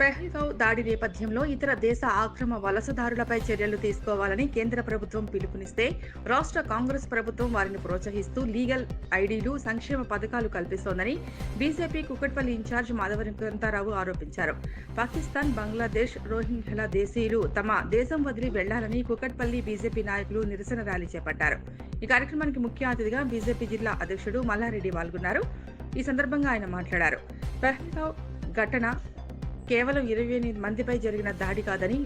పెహల్గావ్ దాడి నేపథ్యంలో ఇతర దేశ ఆక్రమ వలసదారులపై చర్యలు తీసుకోవాలని కేంద్ర ప్రభుత్వం పిలుపునిస్తే రాష్ట్ర కాంగ్రెస్ ప్రభుత్వం వారిని ప్రోత్సహిస్తూ లీగల్ ఐడీలు, సంక్షేమ పథకాలు కల్పిస్తోందని బీజేపీ కుకట్పల్లి ఇన్ఛార్జ్ మాధవరం కాంతారావు ఆరోపించారు. పాకిస్తాన్, బంగ్లాదేశ్, రోహింగ్యాల దేశీయులు తమ దేశం వదిలి వెళ్లాలని కుకట్పల్లి బీజేపీ నాయకులు నిరసన ర్యాలీ చేపట్టారు. ఈ కార్యక్రమానికి ముఖ్య అతిథిగా బీజేపీ జిల్లా అధ్యక్షుడు మల్లారెడ్డి పాల్గొన్నారు. ఈ సందర్భంగా ఆయన మాట్లాడారు. పెహల్గావ్ ఘటన కేవలం 28 మందిపై జరిగిన దాడి కాదని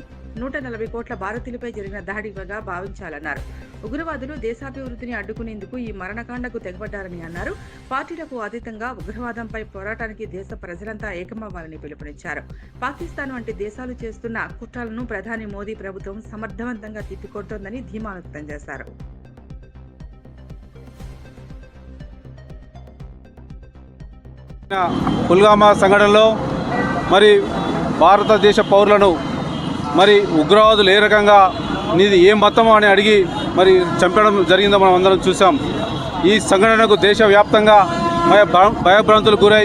140 కోట్ల భారతీయులపై జరిగిన దాడిగా భావించాలన్నారు. ఉగ్రవాదులు దేశాభివృద్ధిని అడ్డుకునేందుకు ఈ మరణకాండకు తెగబడ్డారని అన్నారు. పార్టీలకు అతీతంగా ఉగ్రవాదంపై పోరాటానికి దేశ ప్రజలంతా ఏకమవ్వాలని పిలుపునిచ్చారు. పాకిస్తాన్ వంటి దేశాలు చేస్తున్న కుట్రలను ప్రధాని మోదీ ప్రభుత్వం సమర్థవంతంగా తిప్పికొడుతోందని ధీమా వ్యక్తం చేశారు. పుల్వామా సంఘటనలో మరి భారతదేశ పౌరులను మరి ఉగ్రవాదులు ఏ రకంగా నీది ఏం మతం అని అడిగి మరి చంపడం జరిగిందో మనం అందరం చూసాం. ఈ సంఘటనకు దేశవ్యాప్తంగా భయభ్రాంతులకు గురై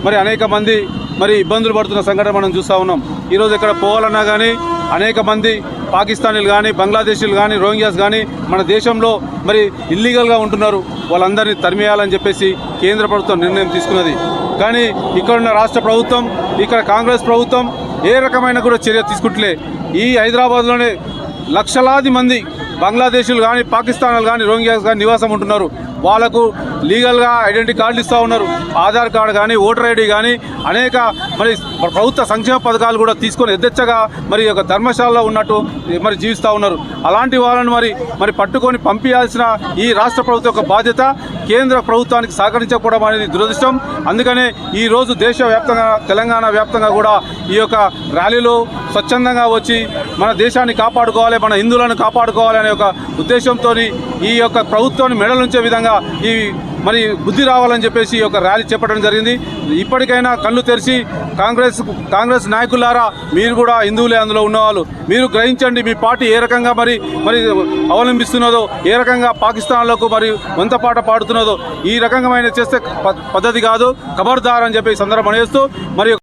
మరి అనేక మంది మరి ఇబ్బందులు పడుతున్న సంఘటన మనం చూస్తూ ఉన్నాం. ఈరోజు ఇక్కడ పోవాలన్నా కానీ అనేక మంది పాకిస్తానీలు కానీ, బంగ్లాదేశీలు కానీ, రోహింగ్యాస్ కానీ మన దేశంలో మరి ఇల్లీగల్గా ఉంటున్నారు. వాళ్ళందరినీ తరిమేయాలని చెప్పేసి కేంద్ర ప్రభుత్వం నిర్ణయం తీసుకున్నది. కానీ ఇక్కడున్న రాష్ట్ర ప్రభుత్వం, ఇక్కడ కాంగ్రెస్ ప్రభుత్వం ఏ రకమైన కూడా చర్య తీసుకుంటలే. ఈ హైదరాబాద్లోనే లక్షలాది మంది బంగ్లాదేశీలు కానీ, పాకిస్తాన్లు కానీ, రోహింగ్యాస్ కానీ నివాసం ఉంటున్నారు. వాళ్ళకు లీగల్గా ఐడెంటిటీ కార్డులు ఇస్తూ ఉన్నారు. ఆధార్ కార్డు కానీ, ఓటర్ ఐడి కానీ అనేక మరి ప్రభుత్వ సంక్షేమ పథకాలు కూడా తీసుకొని యథేచ్ఛగా మరి ఒక ధర్మశాలలో ఉన్నట్టు మరి జీవిస్తూ ఉన్నారు. అలాంటి వాళ్ళని మరి పట్టుకొని పంపించాల్సిన ఈ రాష్ట్ర ప్రభుత్వం యొక్క బాధ్యత కేంద్ర ప్రభుత్వానికి సహకరించకపోవడం అనేది దురదృష్టం. అందుకనే ఈరోజు దేశవ్యాప్తంగా, తెలంగాణ వ్యాప్తంగా కూడా ఈ యొక్క ర్యాలీలో స్వచ్ఛందంగా వచ్చి మన దేశాన్ని కాపాడుకోవాలి, మన హిందువులను కాపాడుకోవాలి అనే ఒక ఉద్దేశంతో ఈ యొక్క ప్రభుత్వాన్ని మెడలుంచే విధంగా ఈ మరి బుద్ధి రావాలని చెప్పేసి ఈ యొక్క ర్యాలీ చేపట్టడం జరిగింది. ఇప్పటికైనా కళ్ళు తెరిచి కాంగ్రెస్ నాయకులారా, మీరు కూడా హిందువులే అందులో ఉన్నవాళ్ళు, మీరు గ్రహించండి మీ పార్టీ ఏ రకంగా మరి అవలంబిస్తున్నదో, ఏ రకంగా పాకిస్తాన్లకు మరి వంతపాట పాడుతున్నదో. ఈ రకంగా చేస్తే పద్ధతి కాదు, ఖబర్దార్ అని చెప్పి సందర్భం చేస్తూ మరి